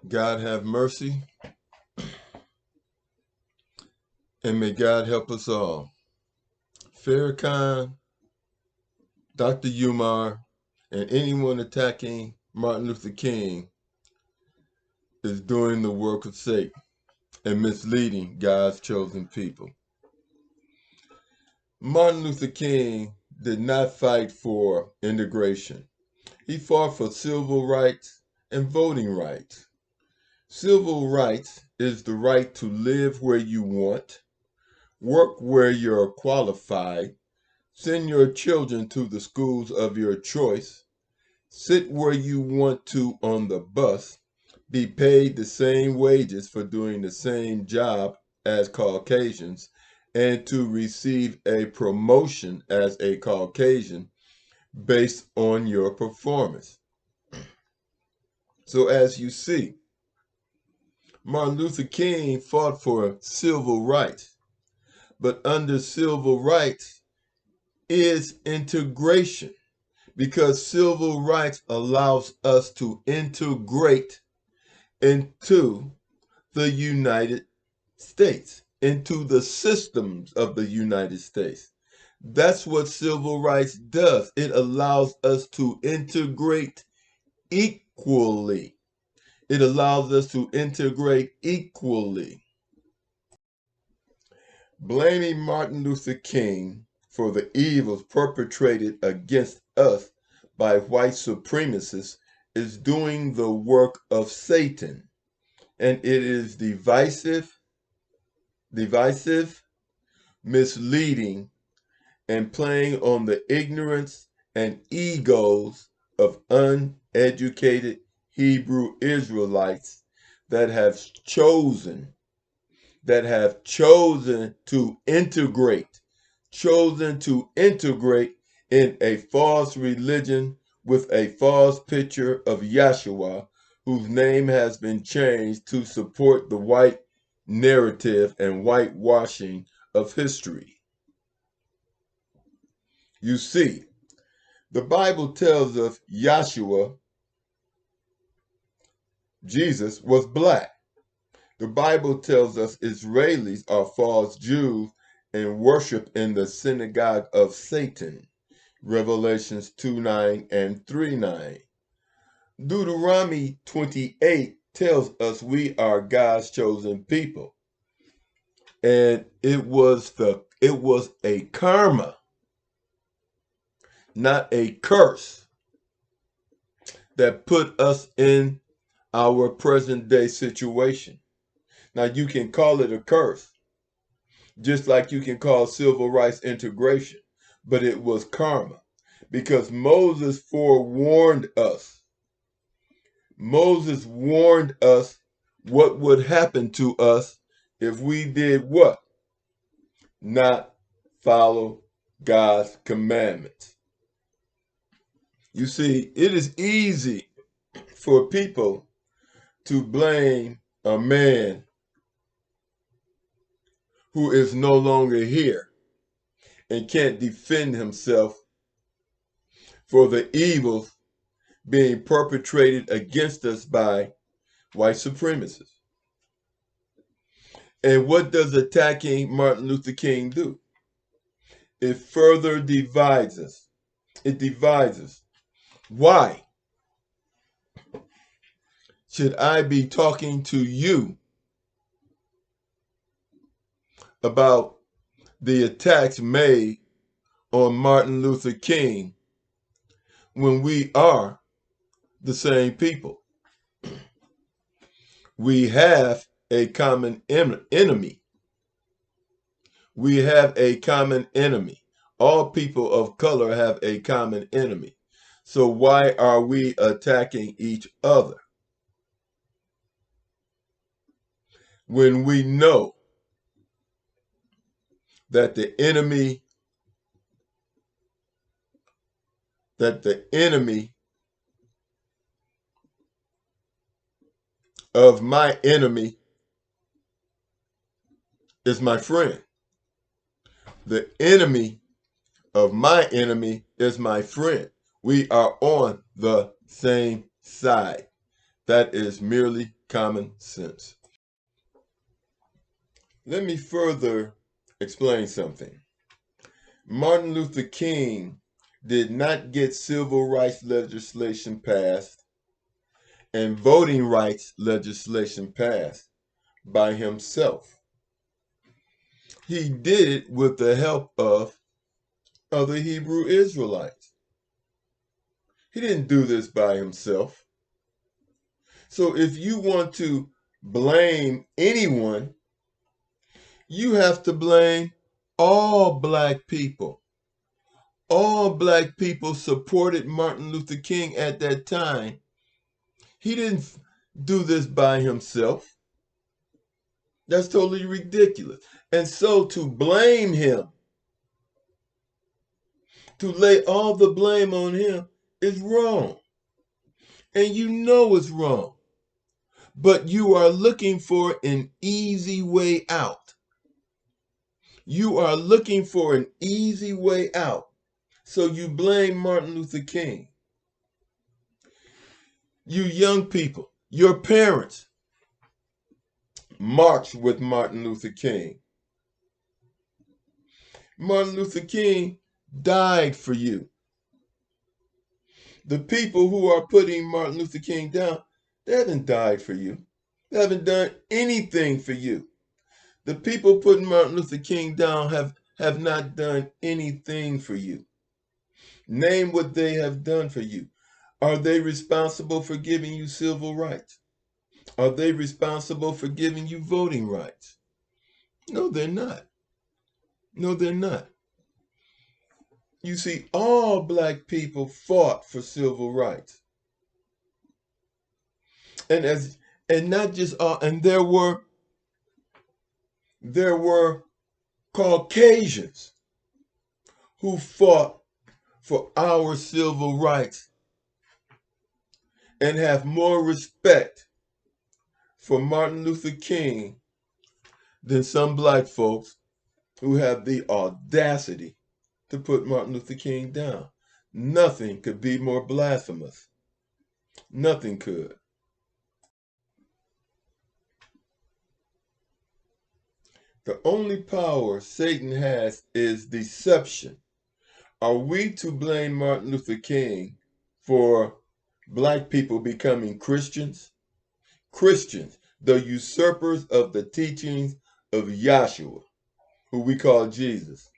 God have mercy, and may God help us all. Farrakhan, Dr. Umar, and anyone attacking Martin Luther King is doing the work of Satan and misleading God's chosen people. Martin Luther King did not fight for integration. He fought for civil rights and voting rights. Civil rights is the right to live where you want, work where you're qualified, send your children to the schools of your choice, sit where you want to on the bus, be paid the same wages for doing the same job as Caucasians, and to receive a promotion as a Caucasian based on your performance. So as you see, Martin Luther King fought for civil rights, but under civil rights is integration, because civil rights allows us to integrate into the United States, into the systems of the United States. That's what civil rights does. It allows us to integrate equally. It allows us to integrate equally. Blaming Martin Luther King for the evils perpetrated against us by white supremacists is doing the work of Satan, and it is divisive, misleading, and playing on the ignorance and egos of uneducated Hebrew Israelites that have chosen to integrate in a false religion with a false picture of Yahshua, whose name has been changed to support the white narrative and whitewashing of history. You see, the Bible tells us Yahshua, Jesus, was black. The Bible tells us Israelis are false Jews and worship in the synagogue of Satan. Revelations 2:9 and 3:9. Deuteronomy 28 tells us we are God's chosen people. And it was a karma, not a curse, that put us in our present day situation. Now you can call it a curse, just like you can call civil rights integration, but it was karma, because Moses forewarned us. Moses warned us what would happen to us if we did what? Not follow God's commandments. You see, it is easy for people to blame a man who is no longer here and can't defend himself for the evils being perpetrated against us by white supremacists. And what does attacking Martin Luther King do? It further divides us. It divides us. Why should I be talking to you about the attacks made on Martin Luther King when we are the same people? We have a common enemy. We have a common enemy. All people of color have a common enemy. So why are we attacking each other when we know that the enemy of my enemy is my friend? The enemy of my enemy is my friend. We are on the same side. That is merely common sense. Let me further explain something. Martin Luther King did not get civil rights legislation passed and voting rights legislation passed by himself. He did it with the help of other Hebrew Israelites. He didn't do this by himself. So if you want to blame anyone, you have to blame all black people. All black people supported Martin Luther King at that time. He didn't do this by himself. That's totally ridiculous. And so to blame him, to lay all the blame on him, is wrong. And you know it's wrong. But you are looking for an easy way out. You are looking for an easy way out. So you blame Martin Luther King. You young people, your parents marched with Martin Luther King. Martin Luther King died for you. The people who are putting Martin Luther King down, they haven't died for you. They haven't done anything for you. The people putting Martin Luther King down have not done anything for you. Name what they have done for you. Are they responsible for giving you civil rights? Are they responsible for giving you voting rights? No, they're not. No, they're not. You see, all black people fought for civil rights. And not just all, and there were Caucasians who fought for our civil rights and have more respect for Martin Luther King than some black folks who have the audacity to put Martin Luther King down. Nothing could be more blasphemous. Nothing could. The only power Satan has is deception. Are we to blame Martin Luther King for black people becoming Christians? Christians, the usurpers of the teachings of Yahshua, who we call Jesus.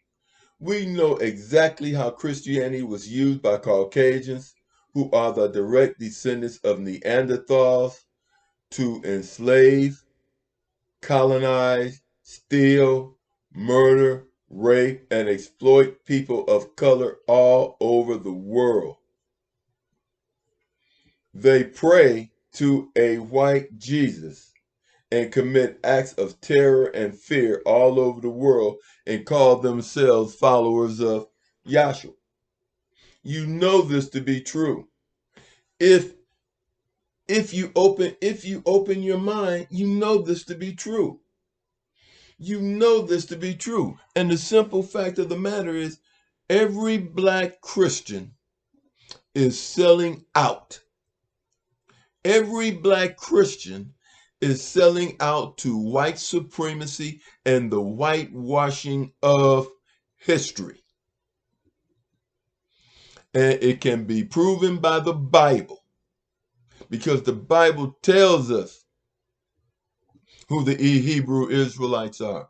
We know exactly how Christianity was used by Caucasians, who are the direct descendants of Neanderthals, to enslave, colonize, steal, murder, rape, and exploit people of color all over the world. They pray to a white Jesus and commit acts of terror and fear all over the world and call themselves followers of Yahshua. You know this to be true. If you open your mind, you know this to be true. You know this to be true. And the simple fact of the matter is, every black Christian is selling out. Every black Christian is selling out to white supremacy and the whitewashing of history. And it can be proven by the Bible, because the Bible tells us who the Hebrew Israelites are.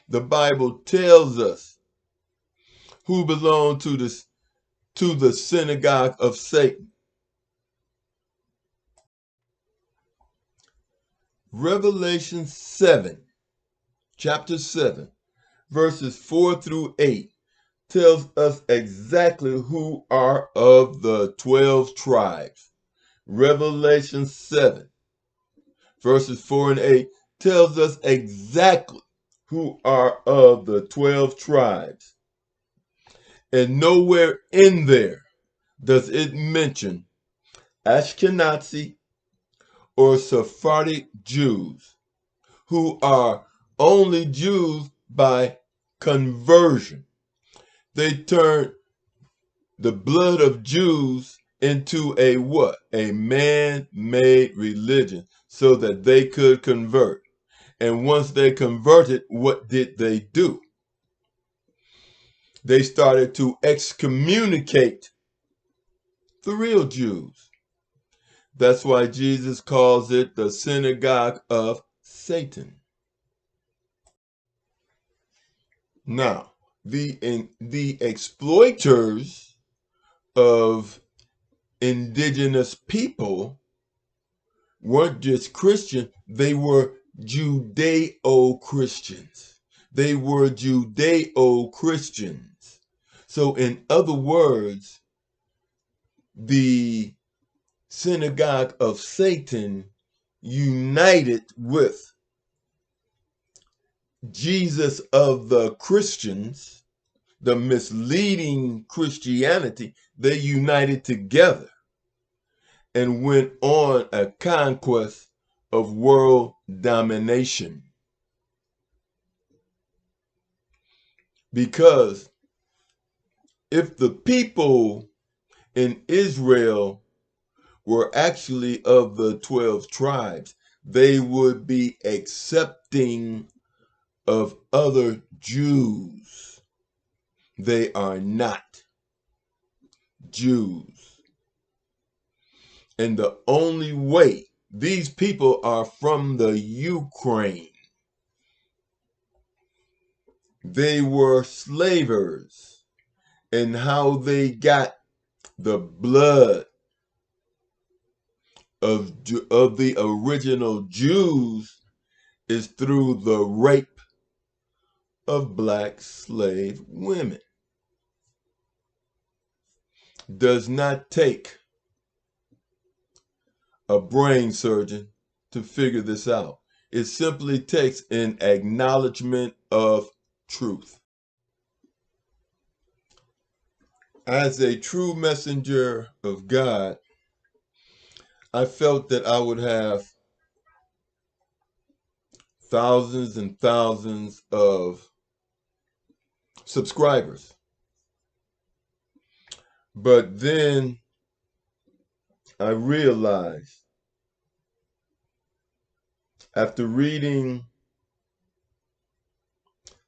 The Bible tells us who belong to the synagogue of Satan. Revelation 7, chapter 7, verses 4 through 8 tells us exactly who are of the 12 tribes. Revelation 7, verses 4 and 8 tells us exactly who are of the 12 tribes. And nowhere in there does it mention Ashkenazi or Sephardic Jews, who are only Jews by conversion. They turned the blood of Jews into a what? A man-made religion so that they could convert. And once they converted, what did they do? They started to excommunicate the real Jews. That's why Jesus calls it the synagogue of Satan. Now, the exploiters of indigenous people weren't just Christian, they were Judeo-Christians. They were Judeo-Christians. So in other words, the synagogue of Satan united with Jesus of the Christians, the misleading Christianity. They united together and went on a conquest of world domination. Because if the people in Israel were actually of the 12 tribes, they would be accepting of other Jews. They are not Jews. And the only way, these people are from the Ukraine. They were slavers, and how they got the blood of the original Jews is through the rape of black slave women. Does not take a brain surgeon to figure this out. It simply takes an acknowledgement of truth. As a true messenger of God, I felt that I would have thousands and thousands of subscribers. But then I realized, after reading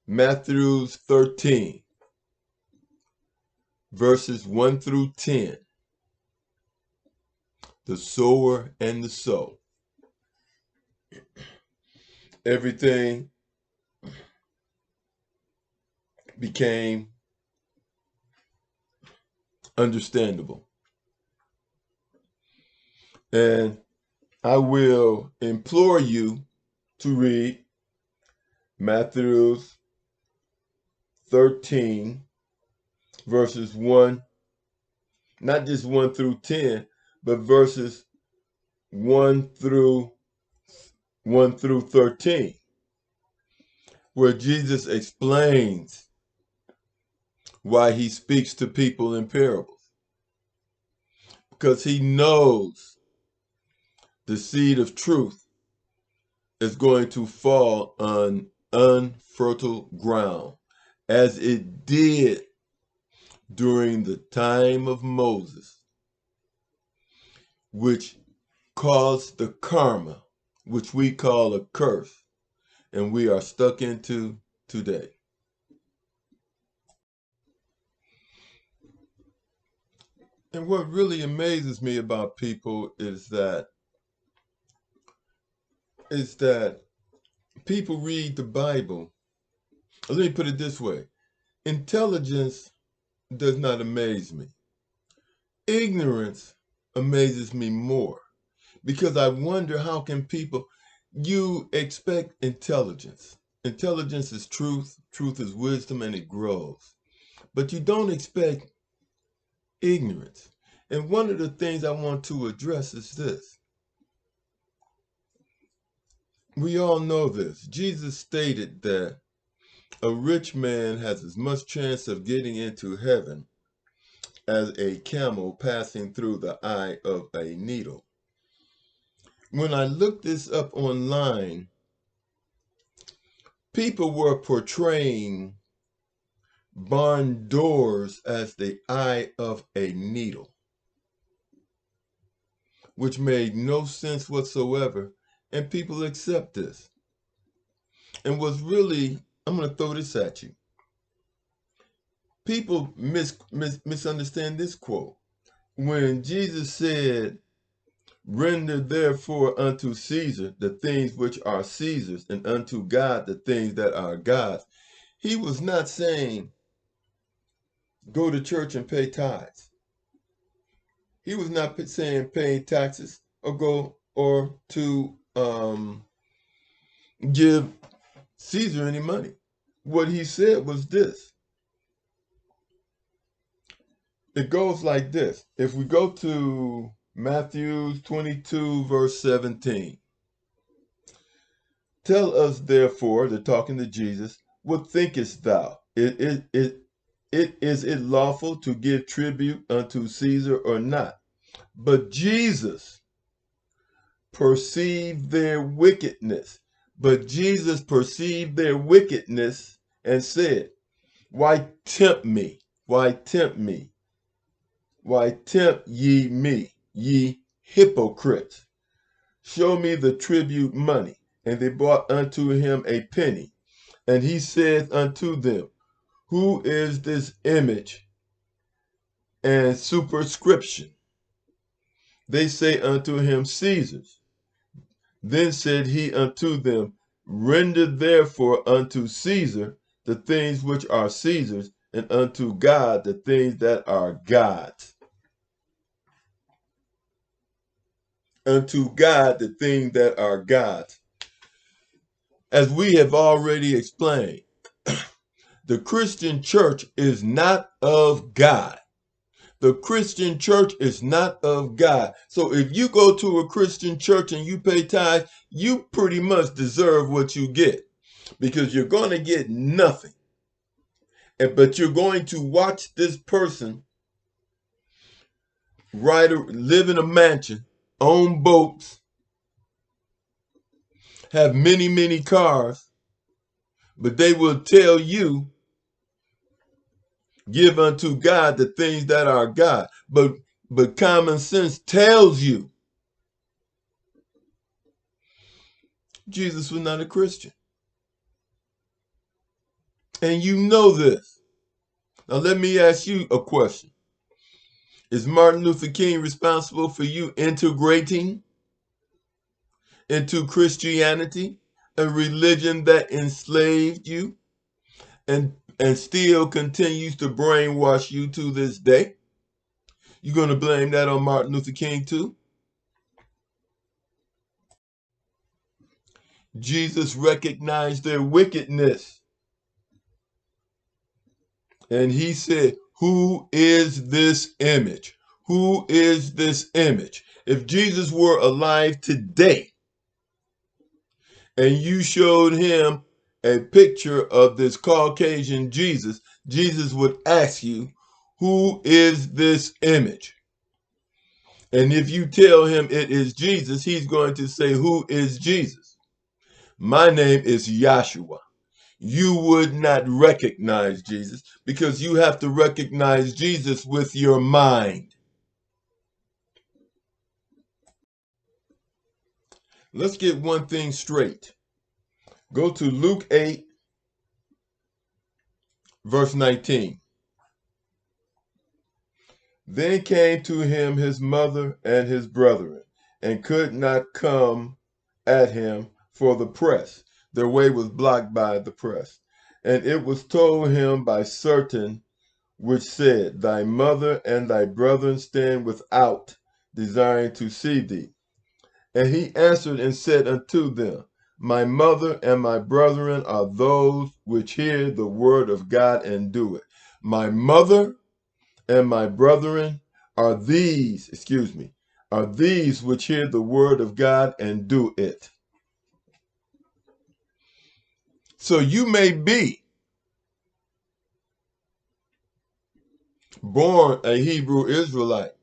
Matthew 13, verses 1 through 10, the sower and the sow, everything became understandable. And I will implore you to read Matthew 13, verses 1, not just 1 through 10, but verses 1 through 13, where Jesus explains why he speaks to people in parables. Because he knows the seed of truth is going to fall on unfertile ground, as it did during the time of Moses, which caused the karma, which we call a curse, and we are stuck into today. And what really amazes me about people is that people read the Bible. Let me put it this way. Intelligence does not amaze me. Ignorance amazes me more, because I wonder, how can people, you expect intelligence. Intelligence is truth, truth is wisdom, and it grows. But you don't expect ignorance. And one of the things I want to address is this. We all know this. Jesus stated that a rich man has as much chance of getting into heaven as a camel passing through the eye of a needle. When I looked this up online, people were portraying barn doors as the eye of a needle. which made no sense whatsoever, and people accept this. And was really, I'm going to throw this at you. People misunderstand this quote. When Jesus said, "Render therefore unto Caesar the things which are Caesar's, and unto God the things that are God's," he was not saying go to church and pay tithes. He was not saying pay taxes or go or to give Caesar any money. What he said was this. It goes like this. If we go to Matthew 22, verse 17. "Tell us therefore," they're talking to Jesus, "what thinkest thou? Is it lawful to give tribute unto Caesar or not?" But Jesus perceived their wickedness. But Jesus perceived their wickedness and said, "Why tempt me? Why tempt me? Why tempt ye me, ye hypocrites? Show me the tribute money." And they brought unto him a penny. And he saith unto them, "Who is this image and superscription?" They say unto him, "Caesar's." Then said he unto them, "Render therefore unto Caesar the things which are Caesar's, and unto God the things that are God's." Unto God the things that are God's. As we have already explained, the Christian church is not of God. The Christian church is not of God. So if you go to a Christian church and you pay tithes, you pretty much deserve what you get, because you're going to get nothing. But you're going to watch this person live in a mansion, own boats, have many, many cars, but they will tell you, "Give unto God the things that are God." But common sense tells you Jesus was not a Christian. And you know this. Now let me ask you a question. Is Martin Luther King responsible for you integrating into Christianity, a religion that enslaved you and still continues to brainwash you to this day? You going to blame that on Martin Luther King too? Jesus recognized their wickedness. And he said, "Who is this image? Who is this image?" If Jesus were alive today and you showed him a picture of this Caucasian Jesus, Jesus would ask you, "Who is this image?" And if you tell him it is Jesus, he's going to say, "Who is Jesus?" "My name is Yahshua." You would not recognize Jesus, because you have to recognize Jesus with your mind. Let's get one thing straight. Go to Luke 8, verse 19. "Then came to him his mother and his brethren, and could not come at him for the press." Their way was blocked by the press. "And it was told him by certain which said, Thy mother and thy brethren stand without, desiring to see thee. And he answered and said unto them, My mother and my brethren are those which hear the word of God and do it." My mother and my brethren are these, are these which hear the word of God and do it. So you may be born a Hebrew Israelite,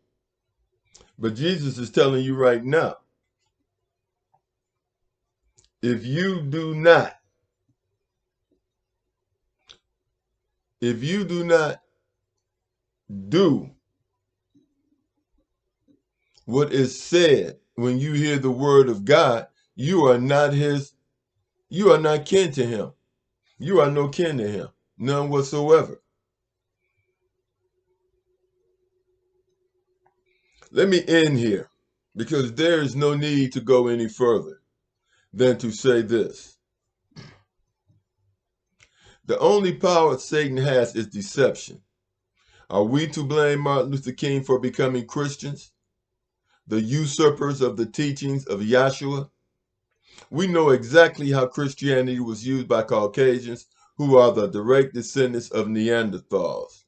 but Jesus is telling you right now, if you do not do what is said when you hear the word of God, you are not kin to him. You are no kin to him, none whatsoever. Let me end here, because there is no need to go any further than to say this. The only power Satan has is deception. Are we to blame Martin Luther King for becoming Christians, the usurpers of the teachings of Yahshua? We know exactly how Christianity was used by Caucasians, who are the direct descendants of Neanderthals,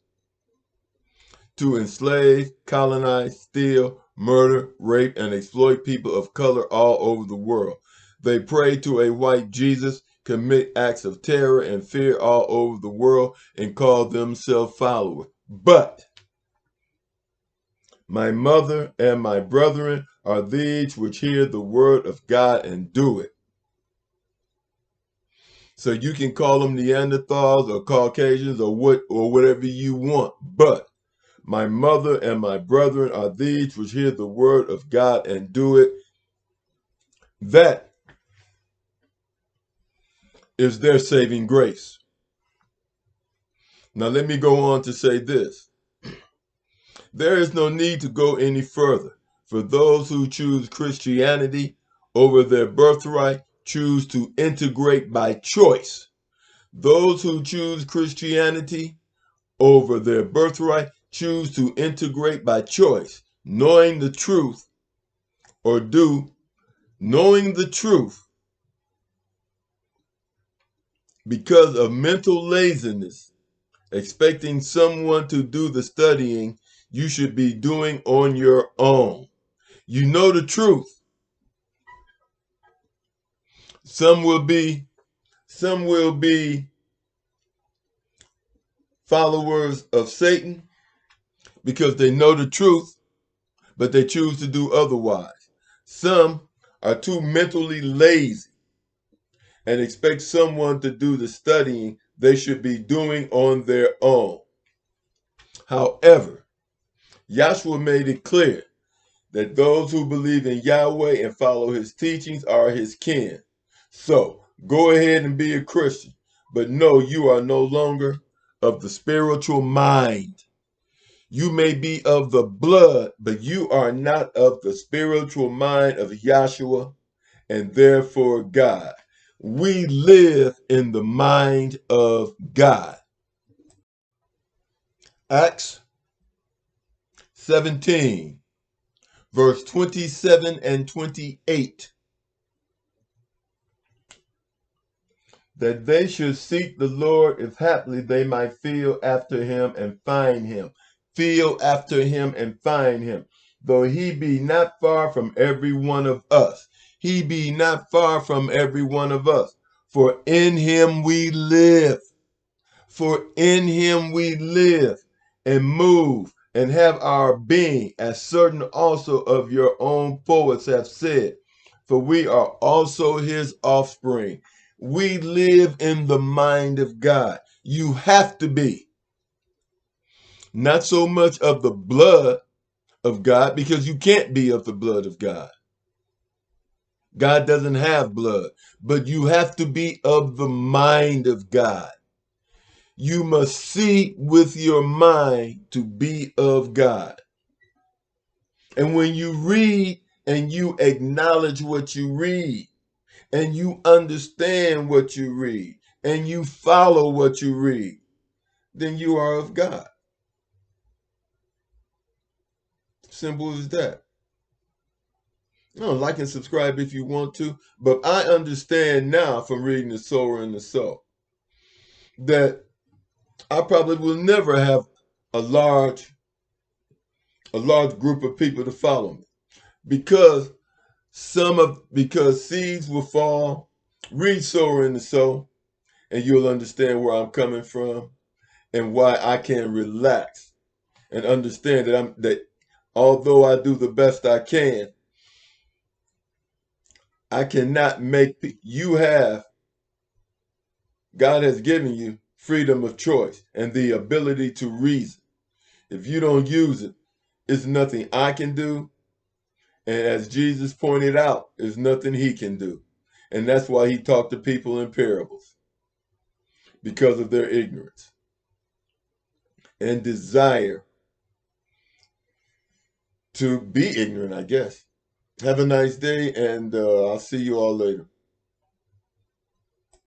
to enslave, colonize, steal, murder, rape, and exploit people of color all over the world. They pray to a white Jesus, commit acts of terror and fear all over the world, and call themselves followers. But my mother and my brethren are these which hear the word of God and do it. So you can call them Neanderthals or Caucasians or whatever you want. But my mother and my brethren are these which hear the word of God and do it. That is their saving grace. Now let me go on to say this. There is no need to go any further. For those who choose Christianity over their birthright, choose to integrate by choice. Those who choose Christianity over their birthright choose to integrate by choice, knowing the truth knowing the truth because of mental laziness, expecting someone to do the studying you should be doing on your own. You know the truth. Some will be followers of Satan because they know the truth, but they choose to do otherwise. Some are too mentally lazy and expect someone to do the studying they should be doing on their own. However, Yahshua made it clear that those who believe in Yahweh and follow his teachings are his kin. So go ahead and be a Christian, but know you are no longer of the spiritual mind. You may be of the blood, but you are not of the spiritual mind of Yahshua and therefore God. We live in the mind of God. Acts 17, verse 27 and 28. That they should seek the Lord if haply they might feel after him and find him. Feel after him and find him. Though he be not far from every one of us. He be not far from every one of us. For in him we live. For in him we live and move and have our being, as certain also of your own poets have said. For we are also his offspring. We live in the mind of God. You have to be. Not so much of the blood of God, because you can't be of the blood of God. God doesn't have blood, but you have to be of the mind of God. You must see with your mind to be of God. And when you read and you acknowledge what you read, and you understand what you read, and you follow what you read, then you are of God. Simple as that. Like and subscribe if you want to, but I understand now from reading the Sower and the Soul that I probably will never have a large group of people to follow me because seeds will fall. Read Sower and the Soul, and you'll understand where I'm coming from and why I can relax and understand that although I do the best I can, I cannot make God has given you freedom of choice and the ability to reason. If you don't use it, it's nothing I can do And as Jesus pointed out, there's nothing he can do. And that's why he talked to people in parables, because of their ignorance and desire to be ignorant, I guess. Have a nice day, and I'll see you all later.